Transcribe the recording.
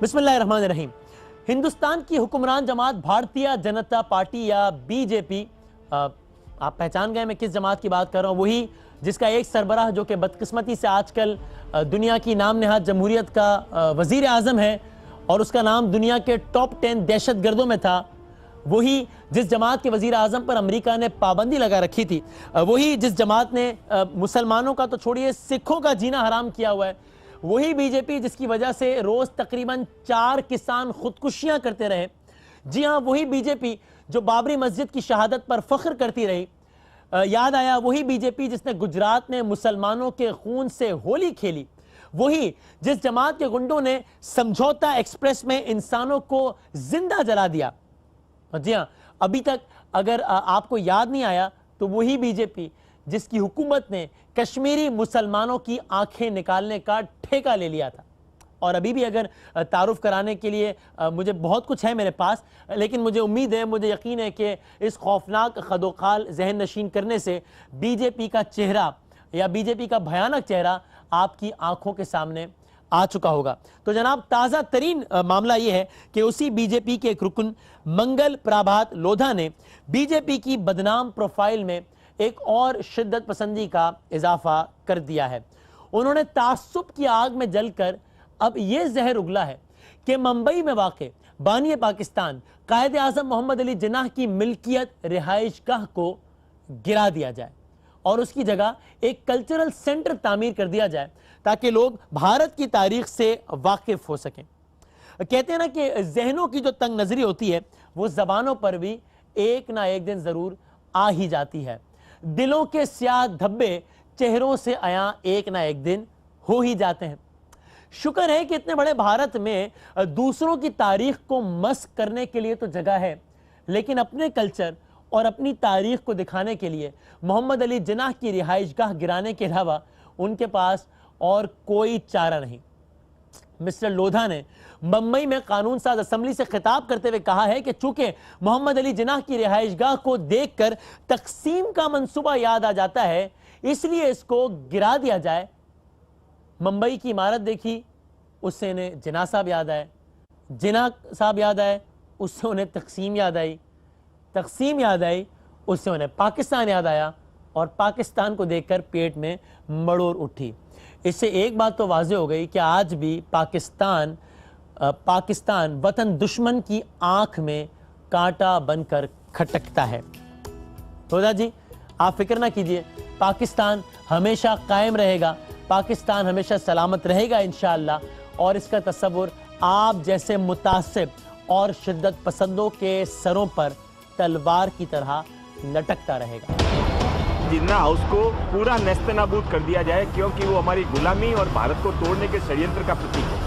बिस्मिल्लाहिर्रहमानिर्रहीम। हिंदुस्तान की हुक्मरान जमात भारतीय जनता पार्टी या बीजेपी, आप पहचान गए मैं किस जमात की बात कर रहा हूं। वही जिसका एक सरबराह जो कि बदकिस्मती से आजकल दुनिया की नाम नहाद जमहूरियत का वजीर आजम है और उसका नाम दुनिया के टॉप 10 दहशतगर्दों में था। वही जिस जमात के वजीर आजम पर अमेरिका ने पाबंदी लगा रखी थी, वही जिस जमात ने मुसलमानों का तो छोड़िए सिखों का जीना हराम किया हुआ है, वही बीजेपी जिसकी वजह से रोज तकरीबन 4 किसान खुदकुशियां करते रहे। जी हां, वही बीजेपी जो बाबरी मस्जिद की शहादत पर फख्र करती रही। याद आया, वही बीजेपी जिसने गुजरात में मुसलमानों के खून से होली खेली। वही जिस जमात के गुंडों ने समझौता एक्सप्रेस में इंसानों को जिंदा जला दिया। जी हां, अभी तक अगर आपको याद नहीं आया तो वही बीजेपी जिसकी हुकूमत ने कश्मीरी मुसलमानों की आंखें निकालने का ठेका ले लिया था। और अभी भी अगर तारुफ कराने के लिए मुझे बहुत कुछ है मेरे पास, लेकिन मुझे उम्मीद है, मुझे यकीन है कि इस खौफनाक खदोखाल जहन नशीन करने से बीजेपी का चेहरा या बीजेपी का भयानक चेहरा आपकी आंखों के सामने आ चुका होगा। तो जनाब, ताज़ा तरीन मामला यह है कि उसी बीजेपी के एक रुकन मंगल प्रभात लोधा ने बीजेपी की बदनाम प्रोफाइल में एक और शिद्दत पसंदी का इजाफा कर दिया है। उन्होंने तासुब की आग में जलकर अब यह जहर उगला है कि मुंबई में वाक़े बानी पाकिस्तान कायदे आज़म मोहम्मद अली जिन्नाह की मिल्कियत रिहाइश गाह को गिरा दिया जाए और उसकी जगह एक कल्चरल सेंटर तामीर कर दिया जाए ताकि लोग भारत की तारीख से वाकिफ हो सकें। कहते हैं ना कि जहनों की जो तंग नजरी होती है वो जबानों पर भी एक ना एक दिन जरूर आ ही जाती है। दिलों के स्याह धब्बे चेहरों से आया एक ना एक दिन हो ही जाते हैं। शुक्र है कि इतने बड़े भारत में दूसरों की तारीख को मस्क करने के लिए तो जगह है, लेकिन अपने कल्चर और अपनी तारीख को दिखाने के लिए मोहम्मद अली जिन्नाह की रिहाइशगाह गिराने के अलावा उनके पास और कोई चारा नहीं। मिस्टर लोधा ने मुंबई में कानून साज असेंबली से खिताब करते हुए कहा है कि चूंकि मोहम्मद अली जिन्नाह की रिहाइशगाह को देखकर तकसीम का मंसूबा याद आ जाता है, इसलिए इसको गिरा दिया जाए। मुंबई की इमारत देखी, उससे उन्हें जिन्नाह साहब याद आए, जिन्नाह साहब याद आए, उससे उन्हें तकसीम याद आई, तकसीम याद आई, उससे उन्हें पाकिस्तान याद आया और पाकिस्तान को देखकर पेट में मड़ोर उठी। इससे एक बात तो वाज़ेह हो गई कि आज भी पाकिस्तान वतन दुश्मन की आंख में कांटा बनकर खटकता है। लोधा जी, आप फिक्र ना कीजिए, पाकिस्तान हमेशा कायम रहेगा, पाकिस्तान हमेशा सलामत रहेगा इंशाअल्लाह। और इसका तस्वुर आप जैसे मुतासिब और शिद्दत पसंदों के सरों पर तलवार की तरह लटकता रहेगा। जिन्नाह हाउस को पूरा नेस्तनाबूद कर दिया जाए, क्योंकि वो हमारी गुलामी और भारत को तोड़ने के षड्यंत्र का प्रतीक है।